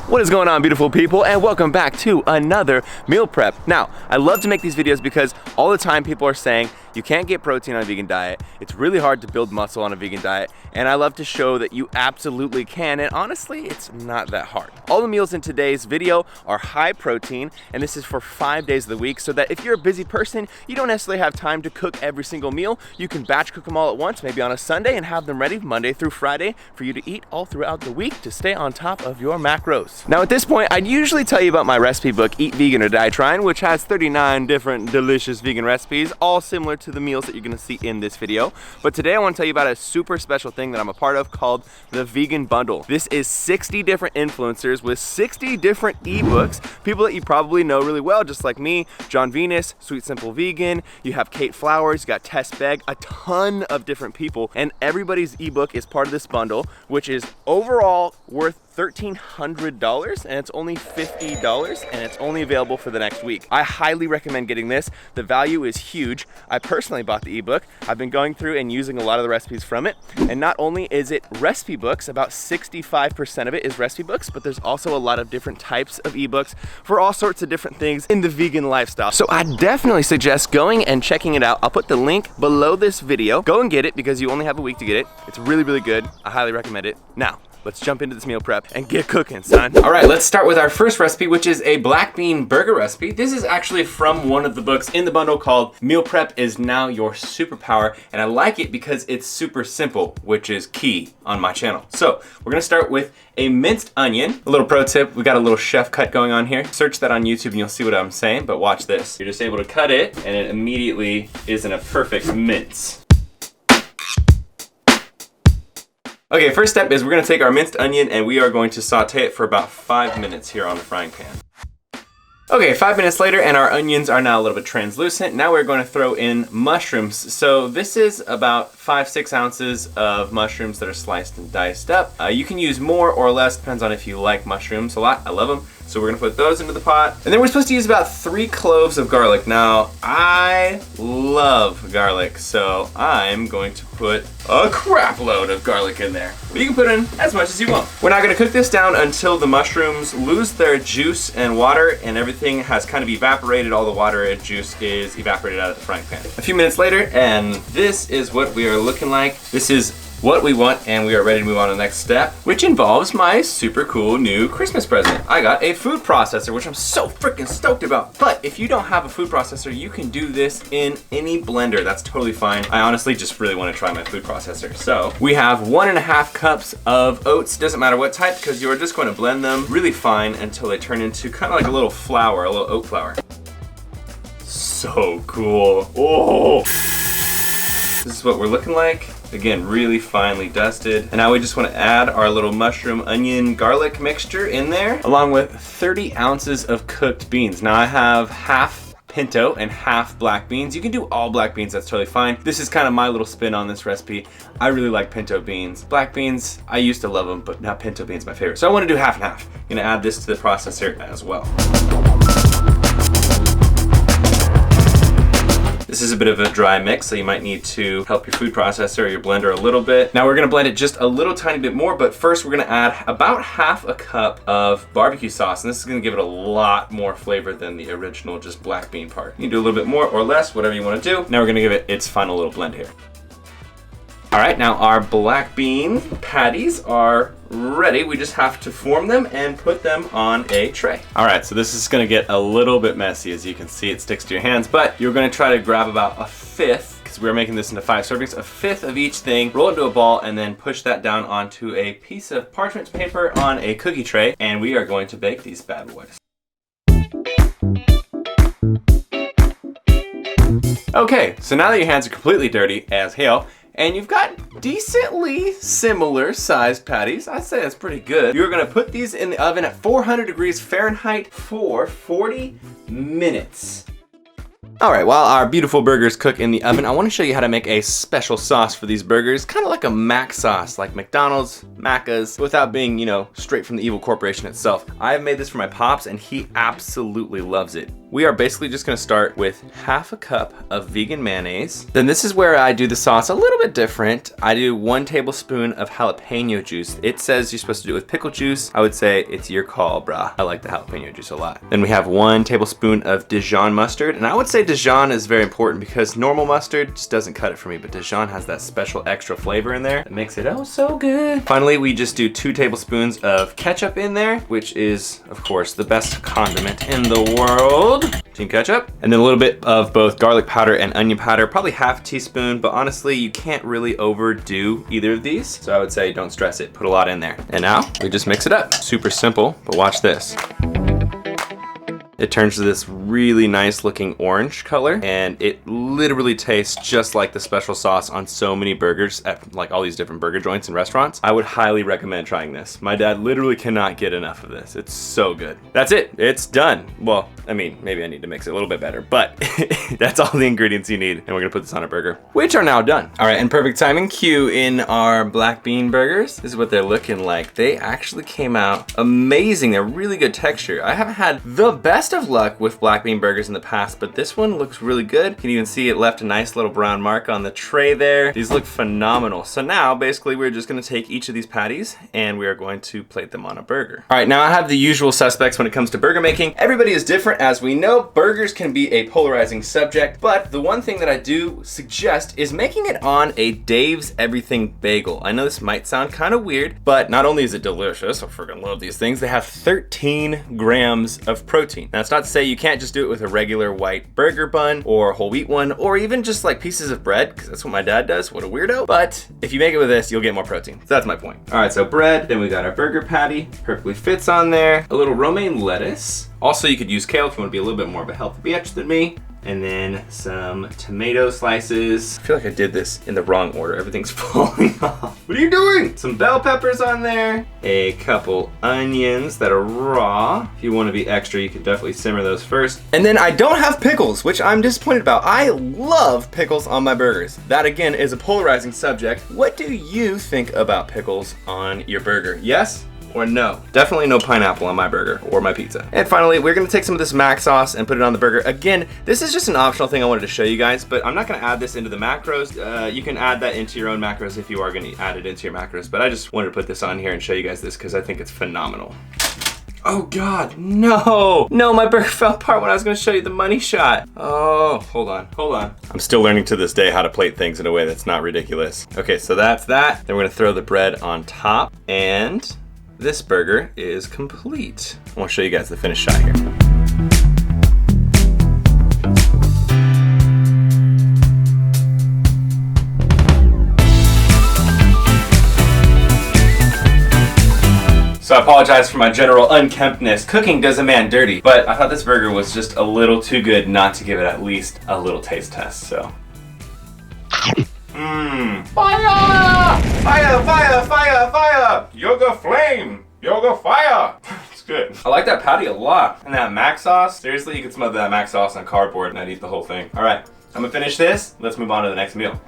What is going on, beautiful people, and welcome back to another meal prep. Now, I love to make these videos because all the time people are saying you can't get protein on a vegan diet. It's really hard to build muscle on a vegan diet, and I love to show that you absolutely can, and honestly, it's not that hard. All the meals in today's video are high protein, and this is for 5 days of the week, so that if you're a busy person, you don't necessarily have time to cook every single meal. You can batch cook them all at once, maybe on a Sunday, and have them ready Monday through Friday for you to eat all throughout the week to stay on top of your macros. Now at this point, I'd usually tell you about my recipe book, Eat Vegan or Die Trying, which has 39 different delicious vegan recipes, all similar to the meals that you're gonna see in this video. But today I wanna tell you about a super special thing that I'm a part of called the Vegan Bundle. This is 60 different influencers with 60 different ebooks, people that you probably know really well, just like me, John Venus, Sweet Simple Vegan, you have Kate Flowers, you got Tess Begg, a ton of different people, and everybody's ebook is part of this bundle, which is overall worth $1,300, and it's only $50, and it's only available for the next week. I highly recommend getting this. The value is huge. I personally bought the ebook. I've been going through and using a lot of the recipes from it, and not only is it recipe books, about 65% of it is recipe books, but there's also a lot of different types of ebooks for all sorts of different things in the vegan lifestyle. So I definitely suggest going and checking it out. I'll put the link below this video. Go and get it because you only have a week to get it. It's really, really good. I highly recommend it. Now, let's jump into this meal prep and get cooking, son. All right, let's start with our first recipe, which is a black bean burger recipe. This is actually from one of the books in the bundle called Meal Prep is Now Your Superpower, and I like it because it's super simple, which is key on my channel. So we're gonna start with a minced onion. A little pro tip, we got a little chef cut going on here. Search that on YouTube and you'll see what I'm saying, but watch this. You're just able to cut it and it immediately is in a perfect mince. Okay, first step is we're gonna take our minced onion and we are going to saute it for about 5 minutes here on the frying pan. Okay, 5 minutes later and our onions are now a little bit translucent. Now we're going to throw in mushrooms. So this is about 5-6 ounces of mushrooms that are sliced and diced up. You can use more or less, depends on if you like mushrooms a lot. I love them. So we're gonna put those into the pot. And then we're supposed to use about 3 cloves of garlic. Now, I love garlic, so I'm going to put a crap load of garlic in there. But you can put in as much as you want. We're not gonna cook this down until the mushrooms lose their juice and water and everything has kind of evaporated. All the water and juice is evaporated out of the frying pan. A few minutes later, and this is what we are looking like. This is what we want, and we are ready to move on to the next step, which involves my super cool new Christmas present. I got a food processor, which I'm so freaking stoked about. But if you don't have a food processor, you can do this in any blender. That's totally fine. I honestly just really want to try my food processor. So we have 1.5 cups of oats. Doesn't matter what type, because you're just going to blend them really fine until they turn into kind of like a little flour, a little oat flour. So cool. Oh! This is what we're looking like. Again, really finely dusted. And now we just want to add our little mushroom, onion, garlic mixture in there, along with 30 ounces of cooked beans. Now I have half pinto and half black beans. You can do all black beans, that's totally fine. This is kind of my little spin on this recipe. I really like pinto beans. Black beans, I used to love them, but now pinto beans my favorite. So I want to do half and half. I'm gonna add this to the processor as well. This is a bit of a dry mix, so you might need to help your food processor or your blender a little bit. Now we're gonna blend it just a little tiny bit more, but first we're gonna add about half a cup of barbecue sauce, and this is gonna give it a lot more flavor than the original just black bean part. You can do a little bit more or less, whatever you wanna do. Now we're gonna give it its final little blend here. All right, now our black bean patties are ready. We just have to form them and put them on a tray. All right, so this is gonna get a little bit messy. As you can see, it sticks to your hands, but you're gonna try to grab about 1/5, because we're making this into 5 servings, 1/5 of each thing, roll it into a ball, and then push that down onto a piece of parchment paper on a cookie tray, and we are going to bake these bad boys. Okay, so now that your hands are completely dirty as hell, and you've got decently similar sized patties, I'd say that's pretty good. You're gonna put these in the oven at 400 degrees Fahrenheit for 40 minutes. All right, while our beautiful burgers cook in the oven, I wanna show you how to make a special sauce for these burgers, kind of like a mac sauce, like McDonald's Macca's without being, you know, straight from the evil corporation itself. I've made this for my pops and he absolutely loves it. We are basically just gonna start with half a cup of vegan mayonnaise. Then this is where I do the sauce a little bit different. I do 1 tablespoon of jalapeno juice. It says you're supposed to do it with pickle juice. I would say it's your call, brah. I like the jalapeno juice a lot. Then we have 1 tablespoon of Dijon mustard. And I would say Dijon is very important because normal mustard just doesn't cut it for me, but Dijon has that special extra flavor in there that makes it oh so good. Finally, we just do 2 tablespoons of ketchup in there, which is, of course, the best condiment in the world. Team ketchup. And then a little bit of both garlic powder and onion powder, probably half a teaspoon, but honestly, you can't really overdo either of these. So I would say don't stress it, put a lot in there. And now we just mix it up. Super simple, but watch this. It turns to this really nice looking orange color, and it literally tastes just like the special sauce on so many burgers at like all these different burger joints and restaurants. I would highly recommend trying this. My dad literally cannot get enough of this. It's so good. That's it, it's done. Well, I mean, maybe I need to mix it a little bit better, but that's all the ingredients you need. And we're gonna put this on a burger, which are now done. All right, and perfect timing cue in our black bean burgers. This is what they're looking like. They actually came out amazing. They're really good texture. I haven't had the best of luck with black bean burgers in the past, but this one looks really good. You can even see it left a nice little brown mark on the tray there. These look phenomenal. So now basically we're just gonna take each of these patties and we are going to plate them on a burger. All right, now I have the usual suspects when it comes to burger making. Everybody is different, as we know. Burgers can be a polarizing subject, but the one thing that I do suggest is making it on a Dave's Everything bagel. I know this might sound kind of weird, but not only is it delicious, I freaking love these things, they have 13 grams of protein. Now, it's not to say you can't just do it with a regular white burger bun or whole wheat one, or even just like pieces of bread, because that's what my dad does. What a weirdo. But if you make it with this, you'll get more protein. So that's my point. All right, so bread, then we got our burger patty, perfectly fits on there. A little romaine lettuce. Also, you could use kale if you want to be a little bit more of a healthy bitch than me. And then some tomato slices. I feel like I did this in the wrong order. Everything's falling off. What are you doing? Some bell peppers on there. A couple onions that are raw. If you want to be extra, you could definitely simmer those first. And then I don't have pickles, which I'm disappointed about. I love pickles on my burgers. That again is a polarizing subject. What do you think about pickles on your burger? Yes or no? Definitely no pineapple on my burger or my pizza. And finally, we're gonna take some of this mac sauce and put it on the burger. Again, this is just an optional thing I wanted to show you guys, but I'm not gonna add this into the macros. You can add that into your own macros if you are gonna add it into your macros, but I just wanted to put this on here and show you guys this because I think it's phenomenal. Oh God, no! No, my burger fell apart when I was gonna show you the money shot. Oh, hold on. I'm still learning to this day how to plate things in a way that's not ridiculous. Okay, so that's that. Then we're gonna throw the bread on top, and this burger is complete. I want to show you guys the finished shot here. So I apologize for my general unkemptness. Cooking does a man dirty, but I thought this burger was just a little too good not to give it at least a little taste test, so. Fire! Fire, fire, fire, fire! Yoga flame! Yoga fire! It's good. I like that patty a lot. And that mac sauce, seriously, you could smother that mac sauce on cardboard and I'd eat the whole thing. All right, I'm gonna finish this. Let's move on to the next meal.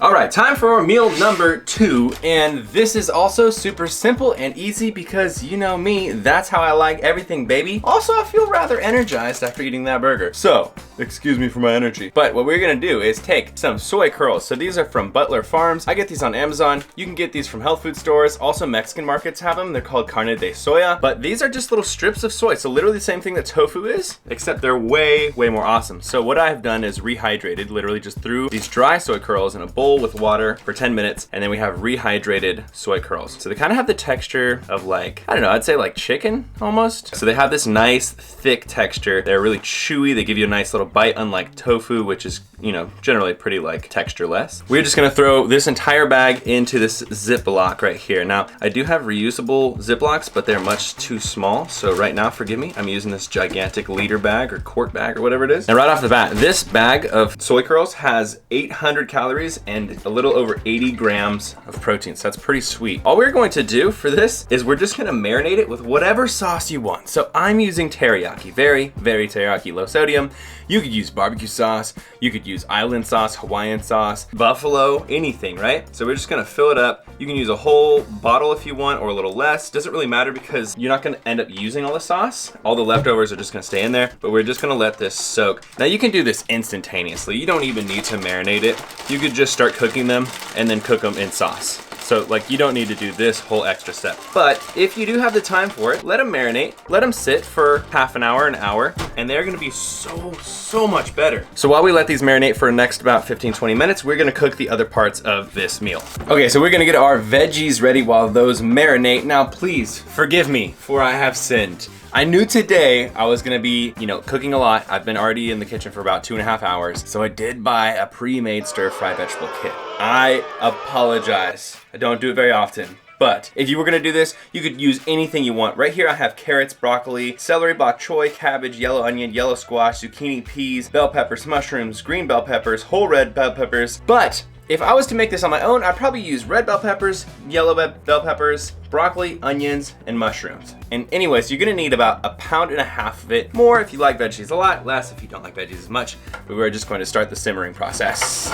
All right, time for meal number 2, and this is also super simple and easy because you know me, that's how I like everything, baby. Also, I feel rather energized after eating that burger. So, excuse me for my energy. But what we're gonna do is take some soy curls. So these are from Butler Farms. I get these on Amazon. You can get these from health food stores. Also, Mexican markets have them. They're called carne de soya, but these are just little strips of soy. So literally the same thing that tofu is, except they're way, way more awesome. So what I've done is rehydrated, literally just threw these dry soy curls in a bowl with water for 10 minutes, and then we have rehydrated soy curls. So they kind of have the texture of like, I don't know, I'd say like chicken almost. So they have this nice thick texture. They're really chewy. They give you a nice little bite, unlike tofu, which is, you know, generally pretty like textureless. We're just gonna throw this entire bag into this Ziploc right here. Now, I do have reusable Ziplocs, but they're much too small. So right now, forgive me, I'm using this gigantic liter bag or quart bag or whatever it is. And right off the bat, this bag of soy curls has 800 calories and a little over 80 grams of protein. So that's pretty sweet. All we're going to do for this is we're just gonna marinate it with whatever sauce you want. So I'm using teriyaki, very teriyaki, low sodium. You could use barbecue sauce, you could use island sauce, Hawaiian sauce, buffalo, anything, right? So we're just gonna fill it up. You can use a whole bottle if you want or a little less. Doesn't really matter because you're not gonna end up using all the sauce. All the leftovers are just gonna stay in there, but we're just gonna let this soak. Now you can do this instantaneously. You don't even need to marinate it. You could just start cooking them and then cook them in sauce. So like you don't need to do this whole extra step. But if you do have the time for it, let them marinate, let them sit for half an hour, and they're gonna be so much better. So while we let these marinate for the next about 15-20 minutes, we're gonna cook the other parts of this meal. Okay, so we're gonna get our veggies ready while those marinate. Now please forgive me for I have sinned. I knew today I was gonna be, cooking a lot. I've been already in the kitchen for about 2.5 hours. So I did buy a pre-made stir-fry vegetable kit. I apologize. I don't do it very often. But if you were gonna do this, you could use anything you want. Right here I have carrots, broccoli, celery, bok choy, cabbage, yellow onion, yellow squash, zucchini, peas, bell peppers, mushrooms, green bell peppers, whole red bell peppers. But if I was to make this on my own, I'd probably use red bell peppers, yellow bell peppers, broccoli, onions, and mushrooms. And anyways, you're gonna need about 1.5 pounds of it. More if you like veggies a lot, less if you don't like veggies as much. But we're just going to start the simmering process.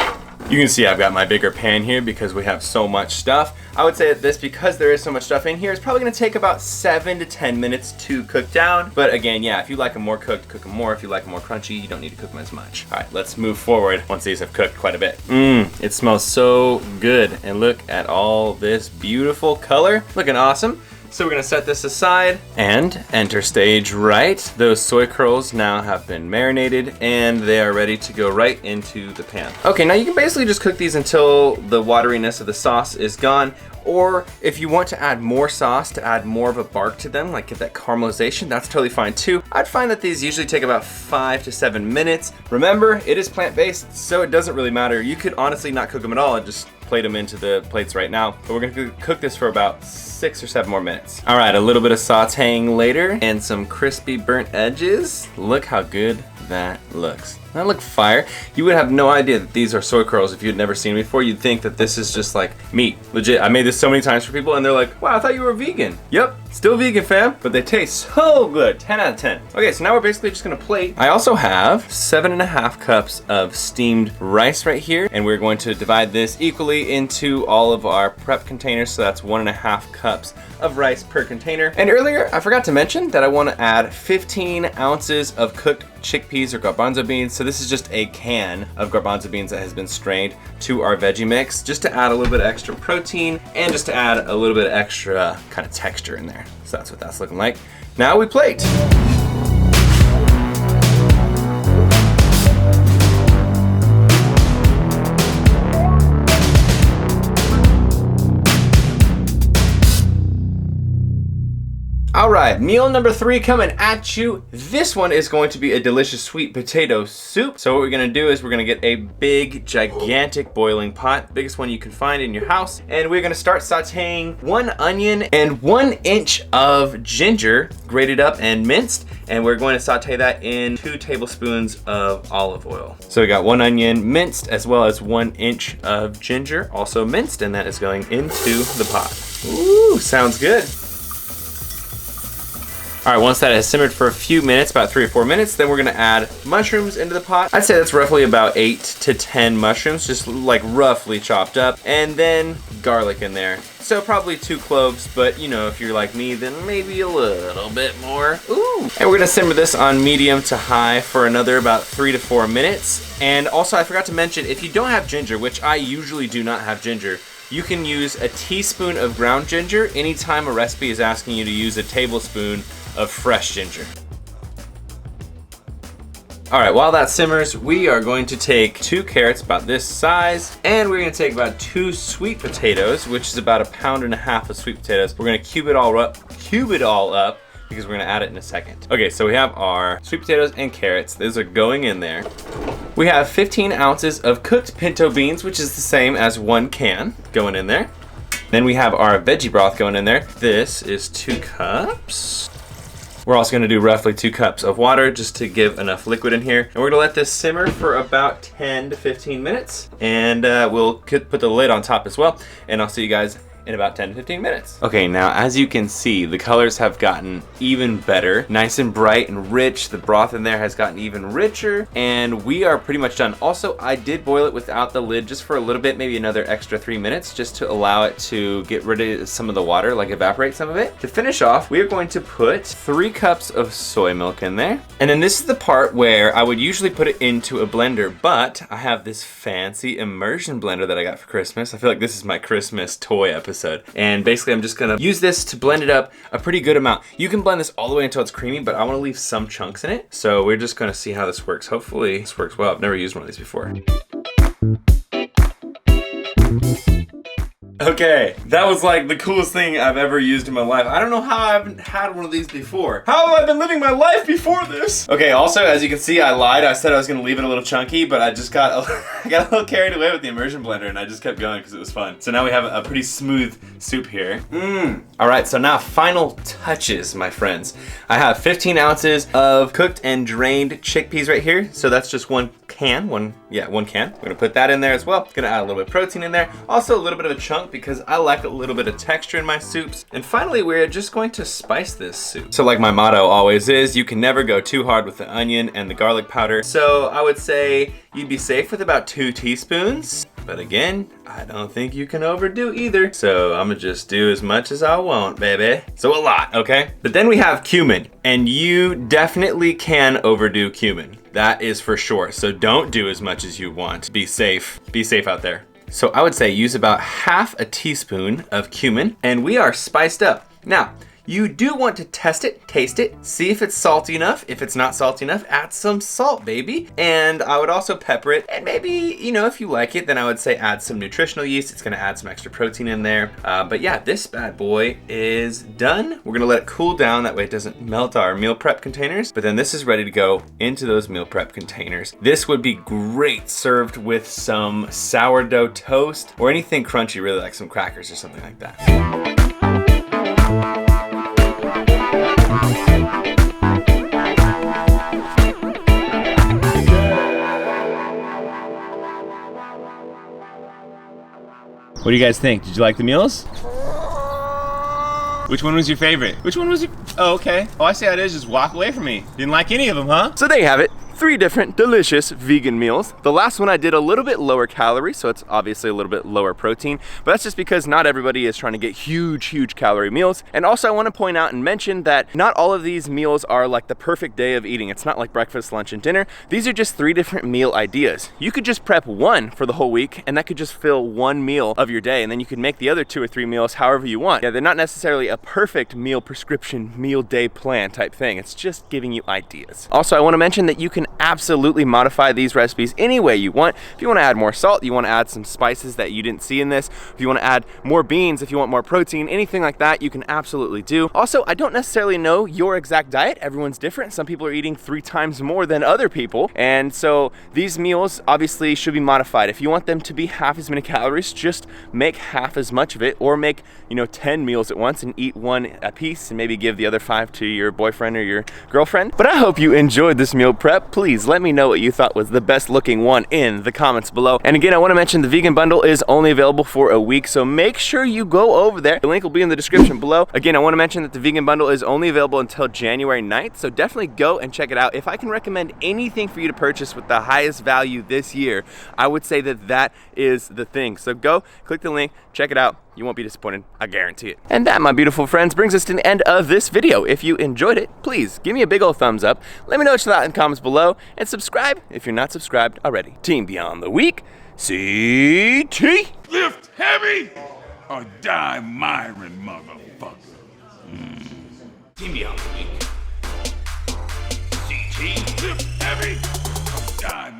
You can see I've got my bigger pan here because we have so much stuff. I would say that this, because there is so much stuff in here, is probably gonna take about 7 to 10 minutes to cook down. But again, yeah, if you like them more cooked, cook them more. If you like them more crunchy, you don't need to cook them as much. All right, let's move forward once these have cooked quite a bit. It smells so good. And look at all this beautiful color. Looking awesome. So we're gonna set this aside and enter stage right. Those soy curls now have been marinated and they are ready to go right into the pan. Okay, now you can basically just cook these until the wateriness of the sauce is gone. Or if you want to add more sauce to add more of a bark to them, like get that caramelization, that's totally fine too. I'd find that these usually take about 5 to 7 minutes. Remember, it is plant-based, so it doesn't really matter. You could honestly not cook them at all and just plate them into the plates right now. But we're gonna cook this for about 6 or 7 more minutes. All right, a little bit of sauteing later and some crispy burnt edges. Look how good that looks. That look fire. You would have no idea that these are soy curls if you'd never seen them before. You'd think that this is just like meat. Legit, I made this so many times for people and they're like, wow, I thought you were vegan. Yep, still vegan, fam, but they taste so good. 10 out of 10. Okay, so now we're basically just gonna plate. I also have 7.5 cups of steamed rice right here, and we're going to divide this equally into all of our prep containers, so that's 1.5 cups of rice per container. And earlier, I forgot to mention that I wanna add 15 ounces of cooked chickpeas or garbanzo beans. So this is just a can of garbanzo beans that has been strained to our veggie mix, just to add a little bit extra protein and just to add a little bit extra kind of texture in there. So that's what that's looking like. Now we plate. All right, meal number 3 coming at you. This one is going to be a delicious sweet potato soup. So what we're gonna do is we're gonna get a big, gigantic boiling pot, biggest one you can find in your house. And we're gonna start sauteing 1 onion and 1 inch of ginger, grated up and minced. And we're going to saute that in 2 tablespoons of olive oil. So we got 1 onion minced as well as 1 inch of ginger also minced, and that is going into the pot. Ooh, sounds good. All right, once that has simmered for a few minutes, about 3 or 4 minutes, then we're gonna add mushrooms into the pot. I'd say that's roughly about 8 to 10 mushrooms, just like roughly chopped up, and then garlic in there. So probably 2 cloves, but if you're like me, then maybe a little bit more. Ooh. And we're gonna simmer this on medium to high for another about 3 to 4 minutes. And also I forgot to mention, if you don't have ginger, which I usually do not have ginger, you can use a teaspoon of ground ginger anytime a recipe is asking you to use a tablespoon of fresh ginger. All right, while that simmers, we are going to take 2 carrots about this size, and we're gonna take about 2 sweet potatoes, which is about 1.5 pounds of sweet potatoes. We're gonna cube it all up because we're gonna add it in a second. Okay, so we have our sweet potatoes and carrots. Those are going in there. We have 15 ounces of cooked pinto beans, which is the same as 1 can going in there. Then we have our veggie broth going in there. This is 2 cups. We're also gonna do roughly 2 cups of water just to give enough liquid in here. And we're gonna let this simmer for about 10 to 15 minutes. And we'll put the lid on top as well. And I'll see you guys in about 10 to 15 minutes. Okay, now as you can see, the colors have gotten even better. Nice and bright and rich. The broth in there has gotten even richer, and we are pretty much done. Also, I did boil it without the lid just for a little bit, maybe another extra 3 minutes, just to allow it to get rid of some of the water, like evaporate some of it. To finish off, we are going to put 3 cups of soy milk in there. And then this is the part where I would usually put it into a blender, but I have this fancy immersion blender that I got for Christmas. I feel like this is my Christmas toy episode. And basically I'm just gonna use this to blend it up a pretty good amount. You can blend this all the way until it's creamy, but I wanna leave some chunks in it. So we're just gonna see how this works. Hopefully this works well. I've never used one of these before. Okay, that was like the coolest thing I've ever used in my life. I don't know how I haven't had one of these before. How have I been living my life before this? Okay, also, as you can see, I lied. I said I was gonna leave it a little chunky, but I just got I got a little carried away with the immersion blender, and I just kept going because it was fun. So now we have a pretty smooth soup here. All right, so now final touches, my friends. I have 15 ounces of cooked and drained chickpeas right here. So that's just one can. One can. We're gonna put that in there as well. Gonna add a little bit of protein in there. Also a little bit of a chunk because I like a little bit of texture in my soups. And finally, we're just going to spice this soup. So like my motto always is, you can never go too hard with the onion and the garlic powder. So I would say you'd be safe with about 2 teaspoons. But again, I don't think you can overdo either. So I'm gonna just do as much as I want, baby. So a lot, okay? But then we have cumin, and you definitely can overdo cumin. That is for sure. So don't do as much as you want. Be safe. Be safe out there. So I would say use about half a teaspoon of cumin, and we are spiced up. Now, you do want to test it, taste it, see if it's salty enough. If it's not salty enough, add some salt, baby. And I would also pepper it. And maybe, you know, if you like it, then I would say add some nutritional yeast. It's gonna add some extra protein in there. But yeah, this bad boy is done. We're gonna let it cool down. That way it doesn't melt our meal prep containers. But then this is ready to go into those meal prep containers. This would be great served with some sourdough toast or anything crunchy, really, like some crackers or something like that. What do you guys think? Did you like the meals? Which one was your favorite? Which one was your... Oh, okay. Oh, I see how it is. Just walk away from me. Didn't like any of them, huh? So there you have it. 3 different delicious vegan meals. The last one I did a little bit lower calorie, so it's obviously a little bit lower protein, but that's just because not everybody is trying to get huge calorie meals. And also I want to point out and mention that not all of these meals are like the perfect day of eating. It's not like breakfast, lunch, and dinner. These are just 3 different meal ideas. You could just prep one for the whole week, and that could just fill 1 meal of your day, and then you could make the other 2 or 3 meals however you want. Yeah, they're not necessarily a perfect meal prescription, meal day plan type thing. It's just giving you ideas. Also, I want to mention that you can absolutely modify these recipes any way you want. If you want to add more salt, you want to add some spices that you didn't see in this, if you want to add more beans, if you want more protein, anything like that, you can absolutely do. Also, I don't necessarily know your exact diet. Everyone's different. Some people are eating 3 times more than other people. And so these meals obviously should be modified. If you want them to be half as many calories, just make half as much of it, or make, 10 meals at once and eat 1 a piece and maybe give the other 5 to your boyfriend or your girlfriend. But I hope you enjoyed this meal prep. Please let me know what you thought was the best looking one in the comments below. And again, I want to mention the vegan bundle is only available for a week, so make sure you go over there. The link will be in the description below. Again, I want to mention that the vegan bundle is only available until January 9th, so definitely go and check it out. If I can recommend anything for you to purchase with the highest value this year, I would say that that is the thing. So go, click the link, check it out. You won't be disappointed, I guarantee it. And that, my beautiful friends, brings us to the end of this video. If you enjoyed it, please give me a big old thumbs up. Let me know what you thought in the comments below, and subscribe if you're not subscribed already. Team Beyond the Week, CT. Lift heavy or die Myron, motherfucker. Team Beyond the Week, CT. Lift heavy or die